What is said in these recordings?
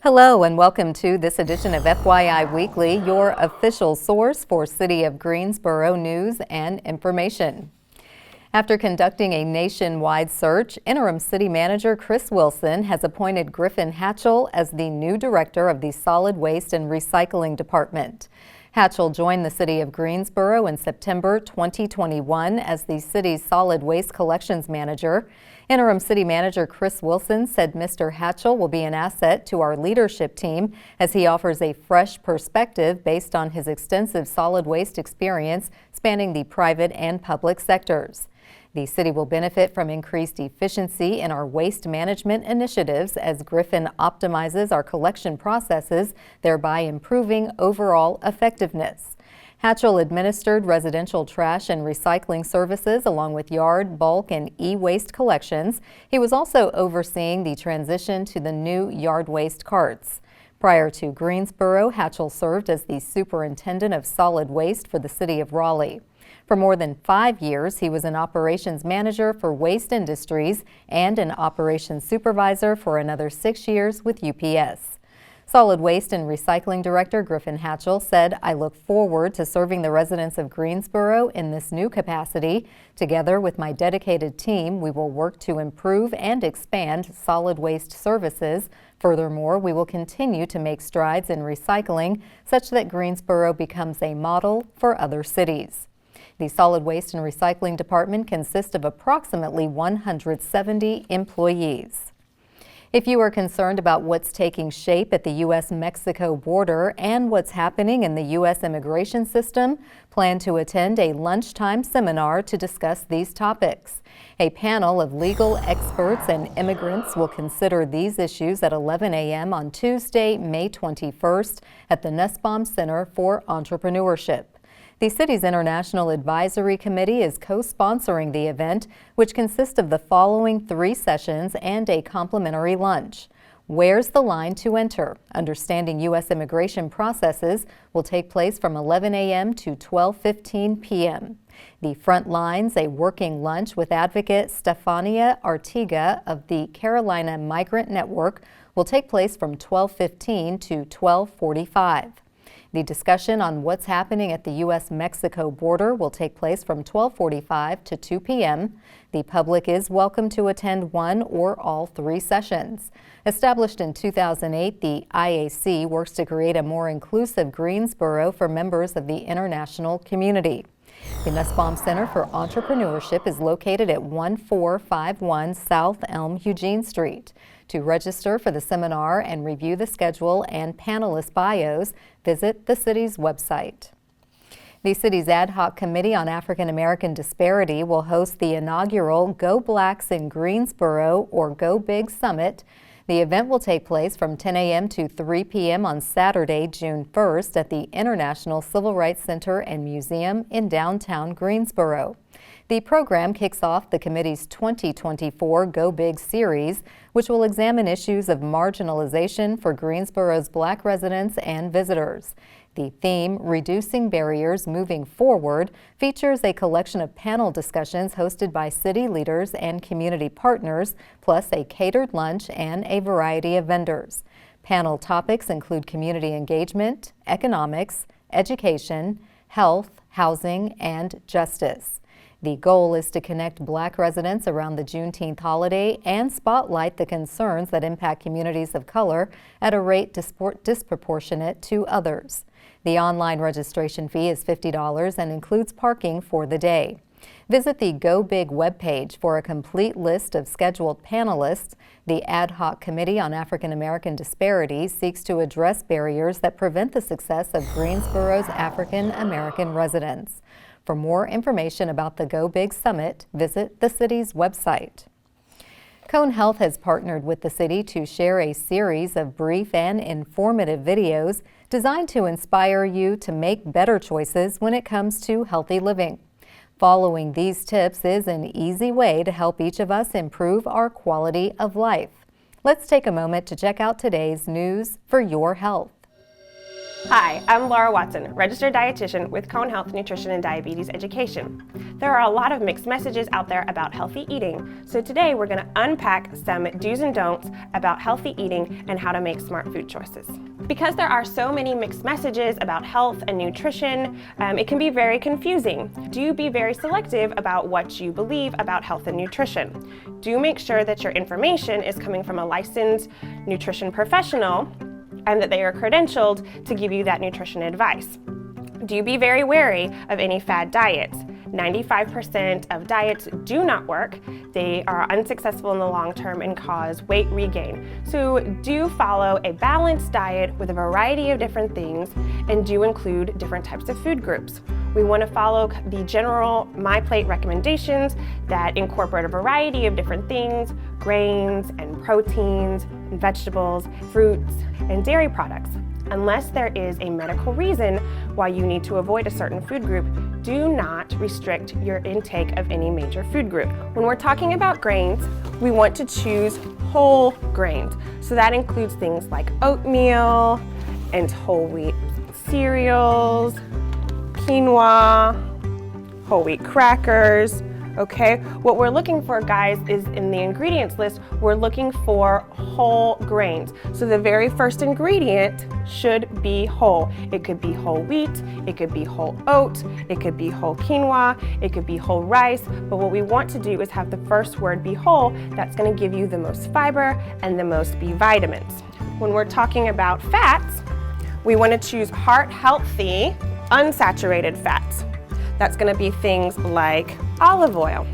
Hello and welcome to this edition of FYI Weekly, your official source for City of Greensboro news and information. After conducting a nationwide search, Interim City Manager Chris Wilson has appointed Griffin Hatchell as the new director of the Solid Waste and Recycling Department. Hatchell joined the City of Greensboro in September 2021 as the city's solid waste collections manager. Interim City Manager Chris Wilson said Mr. Hatchell will be an asset to our leadership team as he offers a fresh perspective based on his extensive solid waste experience spanning the private and public sectors. The city will benefit from increased efficiency in our waste management initiatives as Griffin optimizes our collection processes, thereby improving overall effectiveness. Hatchell administered residential trash and recycling services along with yard, bulk, and e-waste collections. He was also overseeing the transition to the new yard waste carts. Prior to Greensboro, Hatchell served as the superintendent of solid waste for the city of Raleigh. For more than 5 years, he was an operations manager for Waste Industries and an operations supervisor for another 6 years with UPS. Solid Waste and Recycling Director Griffin Hatchell said, "I look forward to serving the residents of Greensboro in this new capacity. Together with my dedicated team, we will work to improve and expand solid waste services. Furthermore, we will continue to make strides in recycling such that Greensboro becomes a model for other cities." The Solid Waste and Recycling Department consists of approximately 170 employees. If you are concerned about what's taking shape at the U.S.-Mexico border and what's happening in the U.S. immigration system, plan to attend a lunchtime seminar to discuss these topics. A panel of legal experts and immigrants will consider these issues at 11 a.m. on Tuesday, May 21st at the Nussbaum Center for Entrepreneurship. The city's International Advisory Committee is co-sponsoring the event, which consists of the following 3 sessions and a complimentary lunch. Where's the line to enter? Understanding U.S. immigration processes will take place from 11 a.m. to 12:15 p.m. The Front Lines, a working lunch with advocate Stefania Artiga of the Carolina Migrant Network, will take place from 12:15 to 12:45. The discussion on what's happening at the U.S.-Mexico border will take place from 12:45 to 2 p.m. The public is welcome to attend one or all 3 sessions. Established in 2008, the IAC works to create a more inclusive Greensboro for members of the international community. The Nussbaum Center for Entrepreneurship is located at 1451 South Elm Eugene Street. To register for the seminar and review the schedule and panelist bios, visit the city's website. The city's Ad Hoc Committee on African American Disparity will host the inaugural Go Blacks in Greensboro or Go Big Summit. The event will take place from 10 a.m. to 3 p.m. on Saturday, June 1st at the International Civil Rights Center and Museum in downtown Greensboro. The program kicks off the committee's 2024 Go Big series, which will examine issues of marginalization for Greensboro's Black residents and visitors. The theme, Reducing Barriers Moving Forward, features a collection of panel discussions hosted by city leaders and community partners, plus a catered lunch and a variety of vendors. Panel topics include community engagement, economics, education, health, housing, and justice. The goal is to connect Black residents around the Juneteenth holiday and spotlight the concerns that impact communities of color at a rate disproportionate to others. The online registration fee is $50 and includes parking for the day. Visit the Go Big webpage for a complete list of scheduled panelists. The Ad Hoc Committee on African American Disparities seeks to address barriers that prevent the success of Greensboro's African American residents. For more information about the Go Big Summit, visit the city's website. Cone Health has partnered with the city to share a series of brief and informative videos designed to inspire you to make better choices when it comes to healthy living. Following these tips is an easy way to help each of us improve our quality of life. Let's take a moment to check out today's news for your health. Hi, I'm Laura Watson, registered dietitian with Cone Health Nutrition and Diabetes Education. There are a lot of mixed messages out there about healthy eating, so today we're going to unpack some do's and don'ts about healthy eating and how to make smart food choices. Because there are so many mixed messages about health and nutrition, it can be very confusing. Do be very selective about what you believe about health and nutrition. Do make sure that your information is coming from a licensed nutrition professional and that they are credentialed to give you that nutrition advice. Do be very wary of any fad diets. 95% of diets do not work. They are unsuccessful in the long term and cause weight regain. So do follow a balanced diet with a variety of different things and do include different types of food groups. We want to follow the general My Plate recommendations that incorporate a variety of different things, grains and proteins, and vegetables, fruits, and dairy products. Unless there is a medical reason why you need to avoid a certain food group, do not restrict your intake of any major food group. When we're talking about grains, we want to choose whole grains. So that includes things like oatmeal and whole wheat cereals, quinoa, whole wheat crackers. Okay, what we're looking for, guys, is in the ingredients list, we're looking for whole grains. So the very first ingredient should be whole. It could be whole wheat, it could be whole oat, it could be whole quinoa, it could be whole rice, but what we want to do is have the first word be whole. That's going to give you the most fiber and the most B vitamins. When we're talking about fats, we want to choose heart-healthy, unsaturated fats. That's going to be things like olive oil,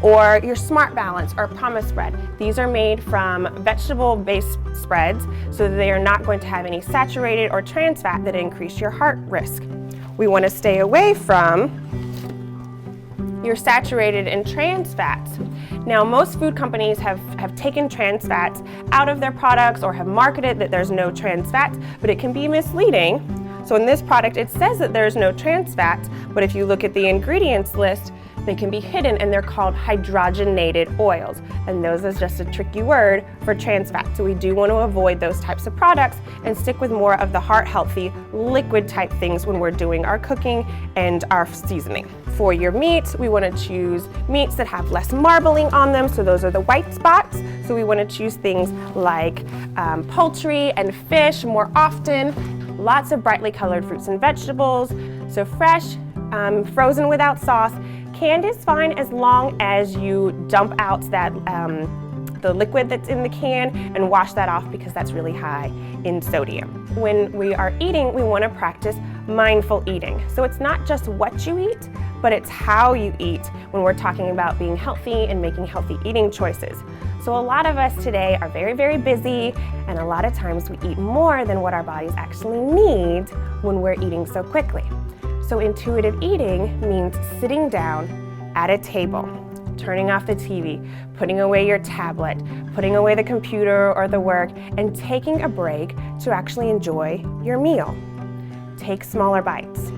or your Smart Balance or pumice bread. These are made from vegetable-based spreads, so they are not going to have any saturated or trans fat that increase your heart risk. We want to stay away from your saturated and trans fats. Now, most food companies have taken trans fats out of their products or have marketed that there's no trans fats, but it can be misleading. So in this product, it says that there's no trans fats, but if you look at the ingredients list, they can be hidden and they're called hydrogenated oils. And those is just a tricky word for trans fat. So we do want to avoid those types of products and stick with more of the heart-healthy liquid type things when we're doing our cooking and our seasoning. For your meat, we want to choose meats that have less marbling on them. So those are the white spots. So we want to choose things like poultry and fish more often. Lots of brightly colored fruits and vegetables. So fresh, frozen without sauce. Canned is fine as long as you dump out that the liquid that's in the can and wash that off because that's really high in sodium. When we are eating, we want to practice mindful eating. So it's not just what you eat, but it's how you eat when we're talking about being healthy and making healthy eating choices. So a lot of us today are very, very busy, and a lot of times we eat more than what our bodies actually need when we're eating so quickly. So intuitive eating means sitting down at a table, turning off the TV, putting away your tablet, putting away the computer or the work, and taking a break to actually enjoy your meal. Take smaller bites.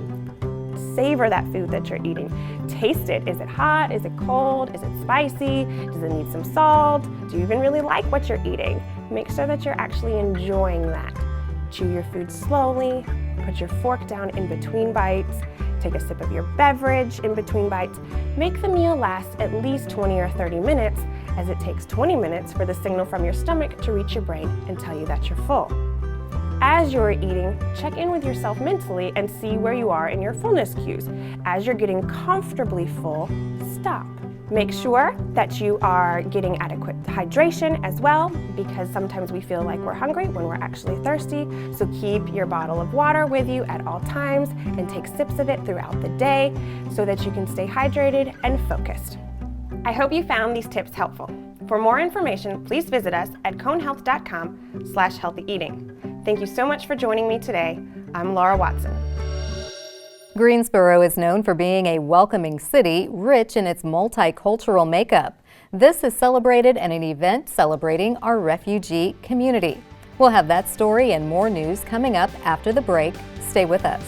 Savor that food that you're eating. Taste it. Is it hot? Is it cold? Is it spicy? Does it need some salt? Do you even really like what you're eating? Make sure that you're actually enjoying that. Chew your food slowly. Put your fork down in between bites. Take a sip of your beverage in between bites. Make the meal last at least 20 or 30 minutes, as it takes 20 minutes for the signal from your stomach to reach your brain and tell you that you're full. As you're eating, check in with yourself mentally and see where you are in your fullness cues. As you're getting comfortably full, stop. Make sure that you are getting adequate hydration as well, because sometimes we feel like we're hungry when we're actually thirsty. So keep your bottle of water with you at all times and take sips of it throughout the day so that you can stay hydrated and focused. I hope you found these tips helpful. For more information, please visit us at conehealth.com/healthyeating. Thank you so much for joining me today. I'm Laura Watson. Greensboro is known for being a welcoming city, rich in its multicultural makeup. This is celebrated at an event celebrating our refugee community. We'll have that story and more news coming up after the break. Stay with us.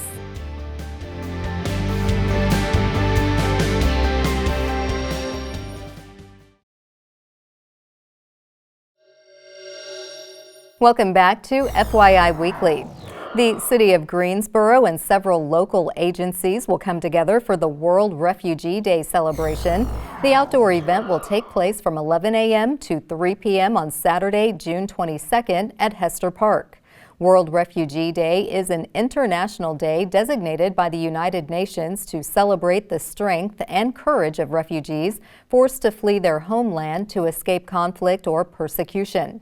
Welcome back to FYI Weekly. The City of Greensboro and several local agencies will come together for the World Refugee Day celebration. The outdoor event will take place from 11 a.m. to 3 p.m. on Saturday, June 22nd at Hester Park. World Refugee Day is an international day designated by the United Nations to celebrate the strength and courage of refugees forced to flee their homeland to escape conflict or persecution.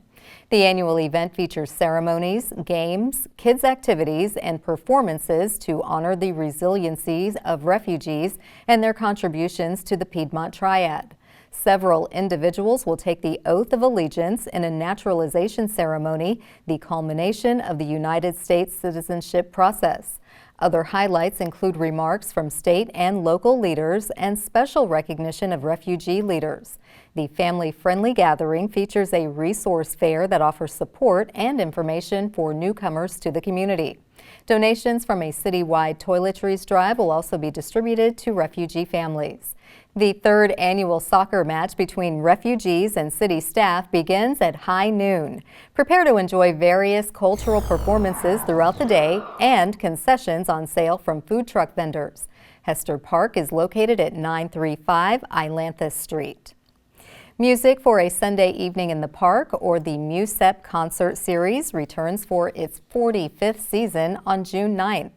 The annual event features ceremonies, games, kids' activities, and performances to honor the resiliencies of refugees and their contributions to the Piedmont Triad. Several individuals will take the oath of allegiance in a naturalization ceremony, the culmination of the United States citizenship process. Other highlights include remarks from state and local leaders and special recognition of refugee leaders. The family-friendly gathering features a resource fair that offers support and information for newcomers to the community. Donations from a citywide toiletries drive will also be distributed to refugee families. The third annual soccer match between refugees and city staff begins at high noon. Prepare to enjoy various cultural performances throughout the day and concessions on sale from food truck vendors. Hester Park is located at 935 Ilanthus Street. Music for a Sunday evening in the park, or the MUSEP concert series, returns for its 45th season on June 9th.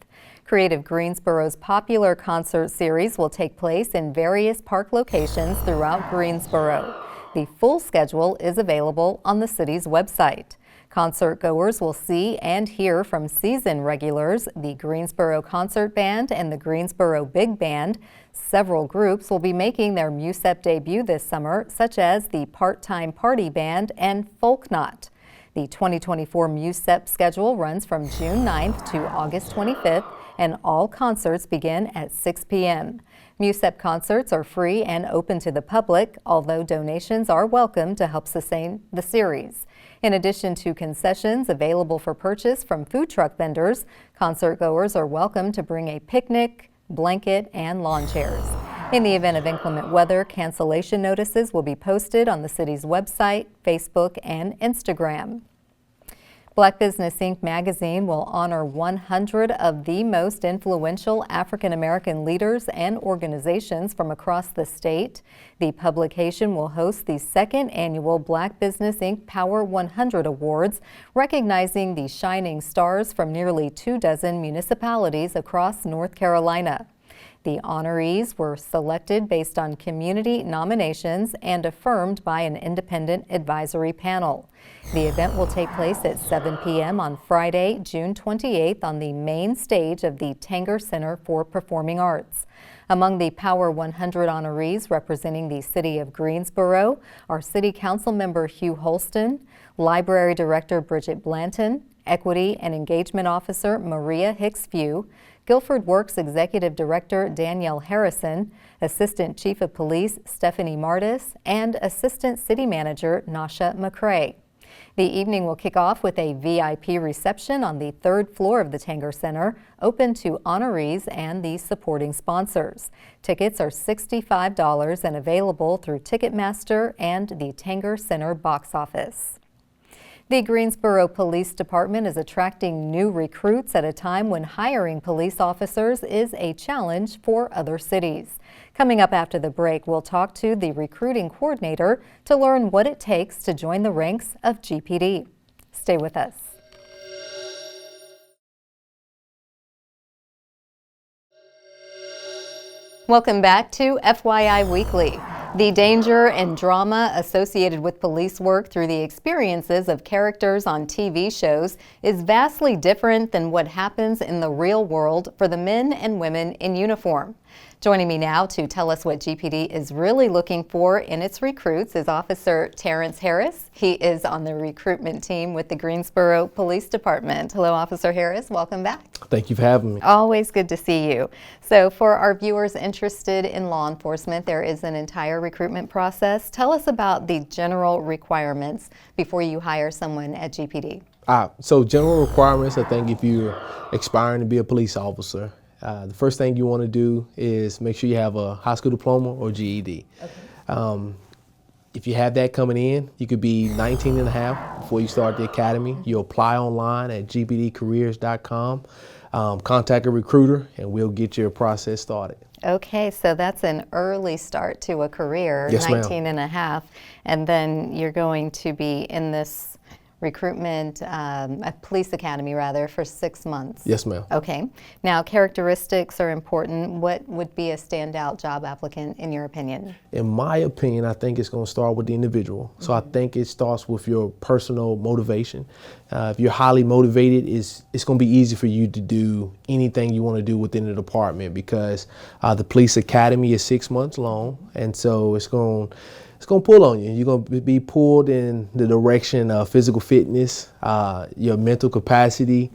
Creative Greensboro's popular concert series will take place in various park locations throughout Greensboro. The full schedule is available on the city's website. Concert goers will see and hear from season regulars, the Greensboro Concert Band and the Greensboro Big Band. Several groups will be making their MUSEP debut this summer, such as the Part-Time Party Band and Folk Knot. The 2024 MUSEP schedule runs from June 9th to August 25th, and all concerts begin at 6 p.m. MUSEP concerts are free and open to the public, although donations are welcome to help sustain the series. In addition to concessions available for purchase from food truck vendors, concert goers are welcome to bring a picnic, blanket, and lawn chairs. In the event of inclement weather, cancellation notices will be posted on the city's website, Facebook, and Instagram. Black Business Inc. magazine will honor 100 of the most influential African American leaders and organizations from across the state. The publication will host the second annual Black Business Inc. Power 100 Awards, recognizing the shining stars from nearly 24 municipalities across North Carolina. The honorees were selected based on community nominations and affirmed by an independent advisory panel. The event will take place at 7 p.m. on Friday, June 28th on the main stage of the Tanger Center for Performing Arts. Among the Power 100 honorees representing the city of Greensboro are City Council member Hugh Holston, Library Director Bridget Blanton, Equity and Engagement Officer Maria Hicks-Few, Guilford Works Executive Director Danielle Harrison, Assistant Chief of Police Stephanie Martis, and Assistant City Manager Nasha McCrae. The evening will kick off with a VIP reception on the third floor of the Tanger Center, open to honorees and the supporting sponsors. Tickets are $65 and available through Ticketmaster and the Tanger Center box office. The Greensboro Police Department is attracting new recruits at a time when hiring police officers is a challenge for other cities. Coming up after the break, we'll talk to the recruiting coordinator to learn what it takes to join the ranks of GPD. Stay with us. Welcome back to FYI Weekly. The danger and drama associated with police work through the experiences of characters on TV shows is vastly different than what happens in the real world for the men and women in uniform. Joining me now to tell us what GPD is really looking for in its recruits is Officer Terrence Harris. He is on the recruitment team with the Greensboro Police Department. Hello, Officer Harris. Welcome back. Thank you for having me. Always good to see you. So for our viewers interested in law enforcement, there is an entire recruitment process. Tell us about the general requirements before you hire someone at GPD. So general requirements, I think if you're aspiring to be a police officer, the first thing you want to do is make sure you have a high school diploma or GED. Okay. If you have that coming in, you could be 19 and a half before you start the academy. You apply online at gpdcareers.com. Contact a recruiter and we'll get your process started. Okay, so that's an early start to a career, Yes, ma'am. 19 and a half, and then you're going to be in this recruitment, a police academy rather, for 6 months. Yes, ma'am. Okay. Now, characteristics are important. What would be a standout job applicant in your opinion? In my opinion, I think it's going to start with the individual. So I think it starts with your personal motivation. If you're highly motivated, it's going to be easy for you to do anything you want to do within the department, because the police academy is 6 months long, and so it's going to pull on you. You're going to be pulled in the direction of physical fitness, your mental capacity,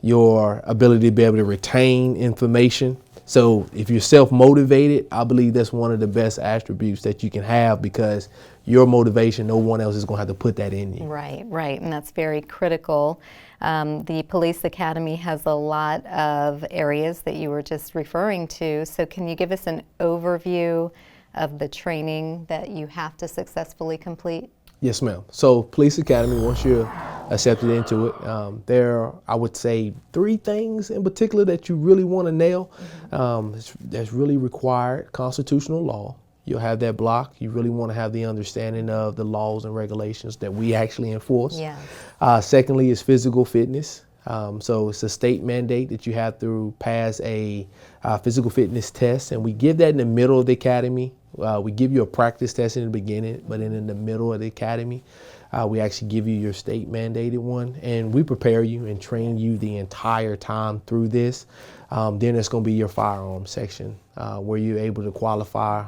your ability to be able to retain information. So if you're self-motivated, I believe that's one of the best attributes that you can have, because your motivation, no one else is going to have to put that in you. Right, right, and that's very critical. The police academy has a lot of areas that you were just referring to. So can you give us an overview of the training that you have to successfully complete? Yes, ma'am. So Police Academy, once you're accepted into it, there are, I would say, 3 things in particular that you really want to nail. That's really required: constitutional law. You'll have that block. You really want to have the understanding of the laws and regulations that we actually enforce. Yes. Secondly is physical fitness. So it's a state mandate that you have to pass a physical fitness test, and we give that in the middle of the academy. We give you a practice test in the beginning, but then in the middle of the academy, we actually give you your state mandated one, and we prepare you and train you the entire time through this. Then it's going to be your firearm section, where you're able to qualify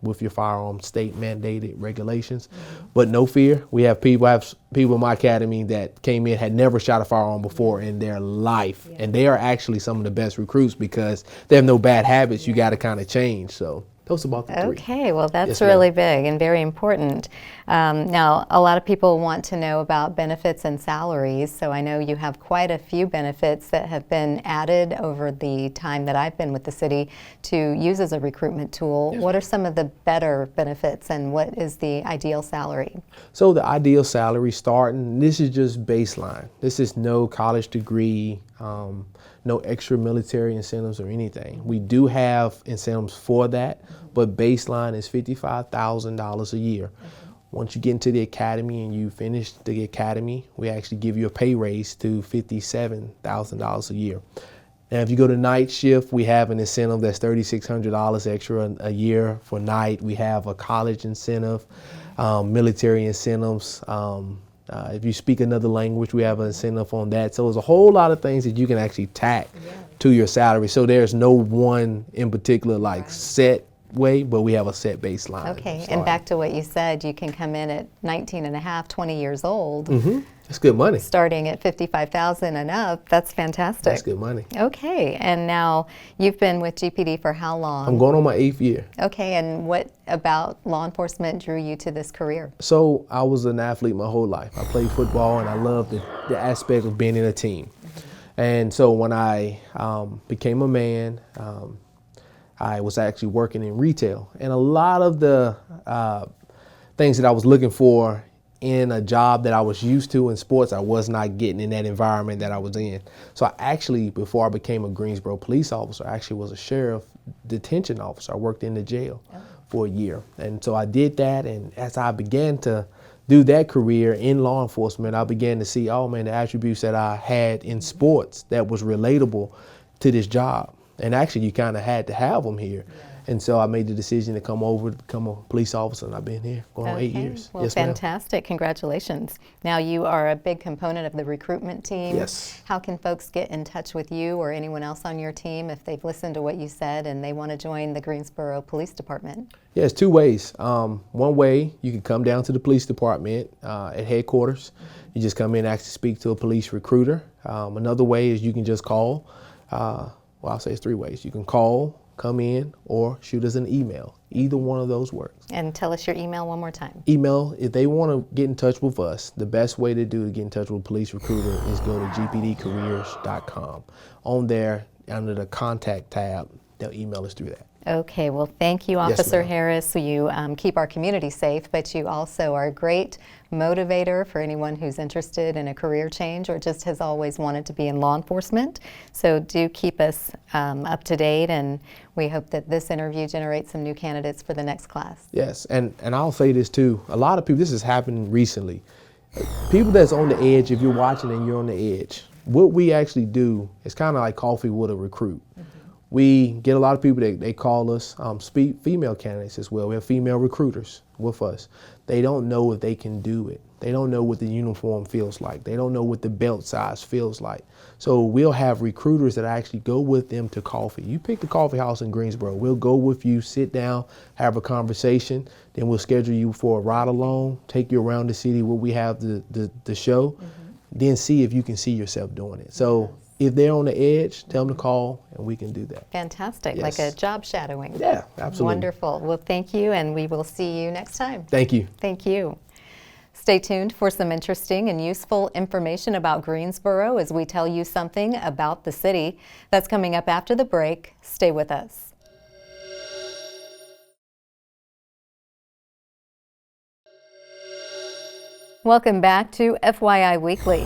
with your firearm state mandated regulations. But no fear, we have people in my academy that came in, had never shot a firearm before in their life, and they are actually some of the best recruits because they have no bad habits. You got to kind of change. So those are about the 3. Okay, well that's Yes, ma'am. really big and very important. Now, a lot of people want to know about benefits and salaries, so I know you have quite a few benefits that have been added over the time that I've been with the city to use as a recruitment tool. Yes. What are some of the better benefits, and what is the ideal salary? So the ideal salary starting, this is just baseline. This is no college degree, no extra military incentives or anything. We do have incentives for that, but baseline is $55,000 a year. Once you get into the academy and you finish the academy, we actually give you a pay raise to $57,000 a year. Now, if you go to night shift, we have an incentive that's $3,600 extra a year for night. We have a college incentive, military incentives. If you speak another language, we have an incentive on that. So there's a whole lot of things that you can actually tack to your salary. So there's no one in particular set way, but we have a set baseline. Okay, and back to what you said, you can come in at 19 and a half, 20 years old. That's good money. Starting at $55,000 and up. That's fantastic. That's good money. Okay, and now you've been with GPD for how long? I'm going on my 8th year. Okay, and what about law enforcement drew you to this career? So I was an athlete my whole life. I played football, and I loved the aspect of being in a team. And so when I became a man, I was actually working in retail. And a lot of the things that I was looking for in a job that I was used to in sports, I was not getting in that environment that I was in. So I actually, before I became a Greensboro police officer, I actually was a sheriff detention officer. I worked in the jail for a year. And so I did that, and as I began to do that career in law enforcement, I began to see, oh man, the attributes that I had in sports that was relatable to this job. And actually, you kind of had to have them here. And so I made the decision to come over to become a police officer, and I've been here going on 8 years. Well, yes, ma'am. fantastic. Congratulations. Now, you are a big component of the recruitment team. Yes. How can folks get in touch with you or anyone else on your team if they've listened to what you said and they want to join the Greensboro Police Department? Yeah, it's 2 ways. One way, you can come down to the police department at headquarters. You just come in and actually speak to a police recruiter. Another way is you can just call. Well, I'll say it's 3 ways. You can call, come in, or shoot us an email. Either one of those works. And tell us your email one more time. Email, if they want to get in touch with us, the best way to get in touch with a police recruiter is go to gpdcareers.com. On there, under the contact tab, they'll email us through that. Okay, well, thank you, Yes, Officer ma'am. Harris. You keep our community safe, but you also are a great motivator for anyone who's interested in a career change or just has always wanted to be in law enforcement. So do keep us up to date, and we hope that this interview generates some new candidates for the next class. Yes, and I'll say this too. A lot of people, this has happened recently. People that's on the edge, if you're watching and you're on the edge, what we actually do is kind of like coffee with a recruit. We get a lot of people that they call us female candidates as well. We have female recruiters with us. They don't know if they can do it. They don't know what the uniform feels like. They don't know what the belt size feels like. So we'll have recruiters that actually go with them to coffee. You pick the coffee house in Greensboro. We'll go with you, sit down, have a conversation. Then we'll schedule you for a ride along, take you around the city where we have the show, then see if you can see yourself doing it. So if they're on the edge, tell them to call and we can do that. Fantastic, Yes. like a job shadowing. Yeah, absolutely. Wonderful. Well, thank you, and we will see you next time. Thank you. Thank you. Stay tuned for some interesting and useful information about Greensboro as we tell you something about the city. That's coming up after the break. Stay with us. Welcome back to FYI Weekly.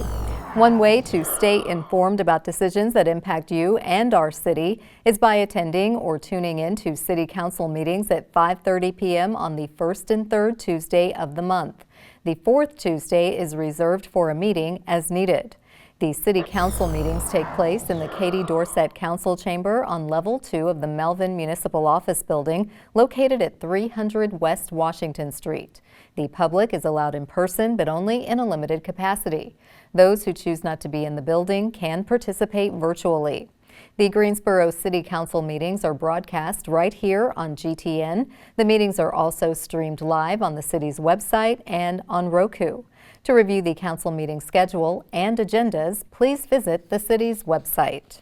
One way to stay informed about decisions that impact you and our city is by attending or tuning in to City Council meetings at 5:30 p.m. on the first and third Tuesday of the month. The fourth Tuesday is reserved for a meeting as needed. The City Council meetings take place in the Katie Dorsett Council Chamber on Level 2 of the Melvin Municipal Office Building, located at 300 West Washington Street. The public is allowed in person, but only in a limited capacity. Those who choose not to be in the building can participate virtually. The Greensboro City Council meetings are broadcast right here on GTN. The meetings are also streamed live on the city's website and on Roku. To review the council meeting schedule and agendas, please visit the city's website.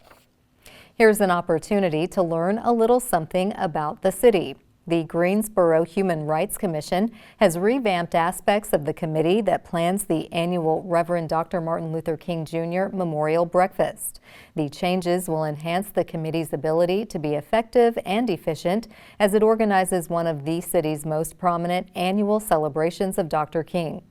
Here's an opportunity to learn a little something about the city. The Greensboro Human Rights Commission has revamped aspects of the committee that plans the annual Reverend Dr. Martin Luther King Jr. Memorial Breakfast. The changes will enhance the committee's ability to be effective and efficient as it organizes one of the city's most prominent annual celebrations of Dr. King.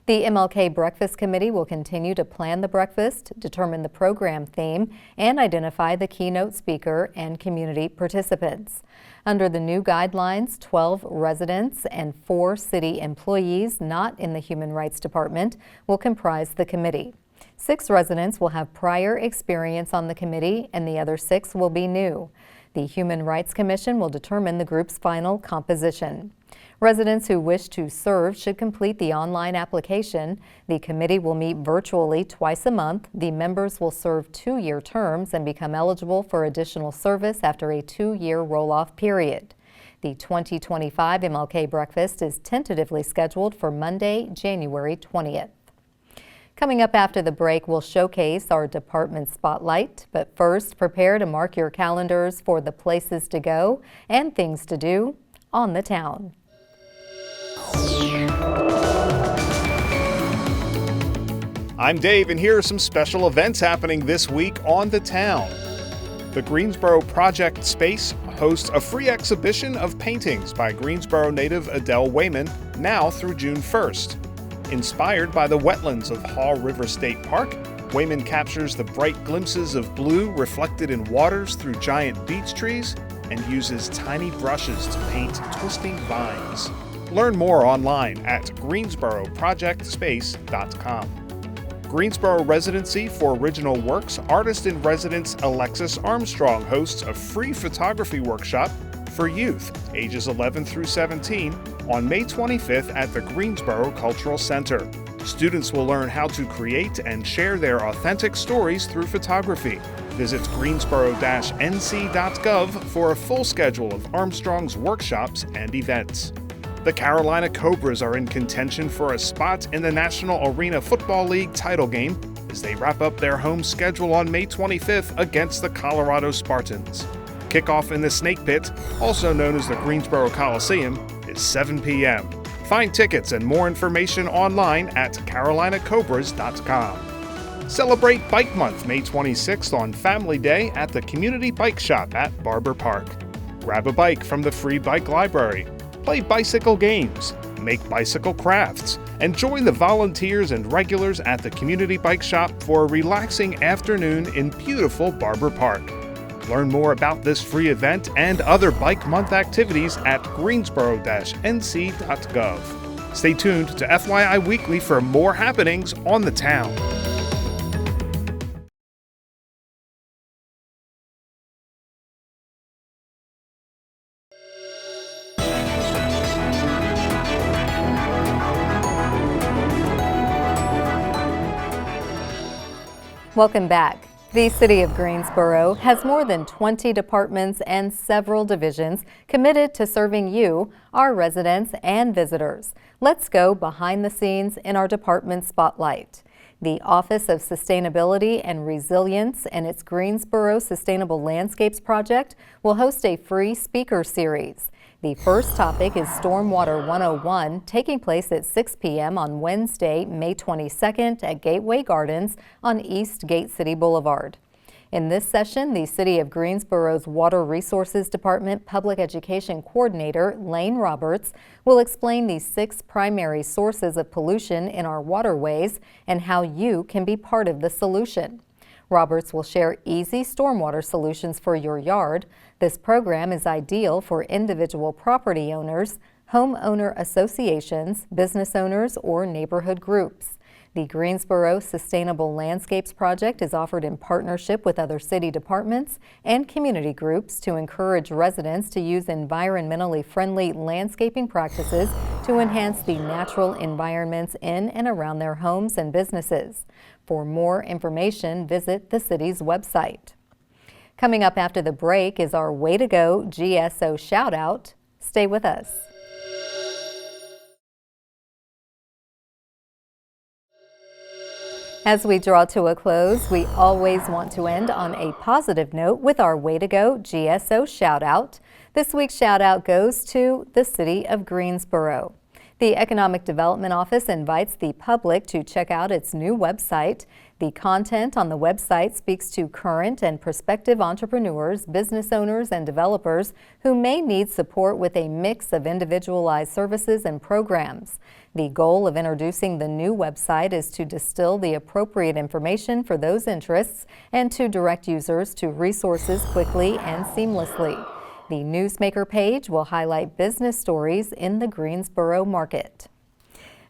The MLK Breakfast Committee will continue to plan the breakfast, determine the program theme, and identify the keynote speaker and community participants. Under the new guidelines, 12 residents and 4 city employees not in the Human Rights Department will comprise the committee. 6 residents will have prior experience on the committee, and the other 6 will be new. The Human Rights Commission will determine the group's final composition. Residents who wish to serve should complete the online application. The committee will meet virtually twice a month. The members will serve 2-year terms and become eligible for additional service after a 2-year roll-off period. The 2025 MLK Breakfast is tentatively scheduled for Monday, January 20th. Coming up after the break, we'll showcase our department spotlight. But first, prepare to mark your calendars for the places to go and things to do on the town. I'm Dave, and here are some special events happening this week on the town. The Greensboro Project Space hosts a free exhibition of paintings by Greensboro native Adele Wayman, now through June 1st. Inspired by the wetlands of Haw River State Park, Wayman captures the bright glimpses of blue reflected in waters through giant beech trees and uses tiny brushes to paint twisting vines. Learn more online at greensboroprojectspace.com. Greensboro Residency for Original Works Artist-in-Residence Alexis Armstrong hosts a free photography workshop for youth ages 11 through 17 on May 25th at the Greensboro Cultural Center. Students will learn how to create and share their authentic stories through photography. Visit greensboro-nc.gov for a full schedule of Armstrong's workshops and events. The Carolina Cobras are in contention for a spot in the National Arena Football League title game as they wrap up their home schedule on May 25th against the Colorado Spartans. Kickoff in the Snake Pit, also known as the Greensboro Coliseum, is 7 p.m. Find tickets and more information online at carolinacobras.com. Celebrate Bike Month May 26th on Family Day at the Community Bike Shop at Barber Park. grab a bike from the free bike library, play bicycle games, make bicycle crafts, and join the volunteers and regulars at the community bike shop for a relaxing afternoon in beautiful Barber Park. Learn more about this free event and other Bike Month activities at greensboro-nc.gov. Stay tuned to FYI Weekly for more happenings on the town. Welcome back. The City of Greensboro has more than 20 departments and several divisions committed to serving you, our residents and visitors. Let's go behind the scenes in our department spotlight. The Office of Sustainability and Resilience and its Greensboro Sustainable Landscapes Project will host a free speaker series. The first topic is Stormwater 101, taking place at 6 p.m. on Wednesday, May 22nd at Gateway Gardens on East Gate City Boulevard. In this session, the City of Greensboro's Water Resources Department Public Education Coordinator, Lane Roberts, will explain the 6 primary sources of pollution in our waterways and how you can be part of the solution. Roberts will share easy stormwater solutions for your yard. This program is ideal for individual property owners, homeowner associations, business owners, or neighborhood groups. The Greensboro Sustainable Landscapes Project is offered in partnership with other city departments and community groups to encourage residents to use environmentally friendly landscaping practices to enhance the natural environments in and around their homes and businesses. For more information, visit the city's website. Coming up after the break is our Way to Go GSO shout out. Stay with us. As we draw to a close, we always want to end on a positive note with our Way to Go GSO shout out. This week's shout out goes to the City of Greensboro. The Economic Development Office invites the public to check out its new website. The content on the website speaks to current and prospective entrepreneurs, business owners, and developers who may need support with a mix of individualized services and programs. The goal of introducing the new website is to distill the appropriate information for those interests and to direct users to resources quickly and seamlessly. The Newsmaker page will highlight business stories in the Greensboro market.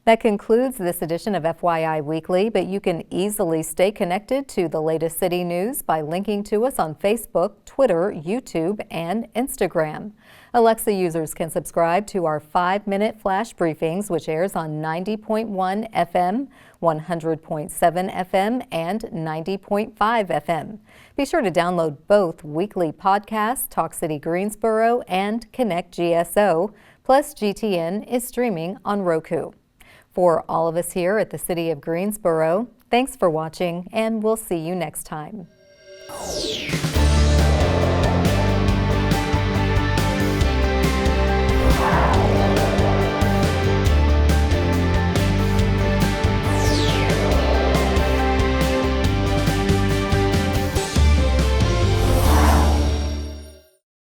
That concludes this edition of FYI Weekly, but you can easily stay connected to the latest city news by linking to us on Facebook, Twitter, YouTube, and Instagram. Alexa users can subscribe to our 5-minute flash briefings, which airs on 90.1 FM, 100.7 FM, and 90.5 FM. Be sure to download both weekly podcasts, Talk City Greensboro and Connect GSO, plus GTN is streaming on Roku. For all of us here at the City of Greensboro, thanks for watching, and we'll see you next time.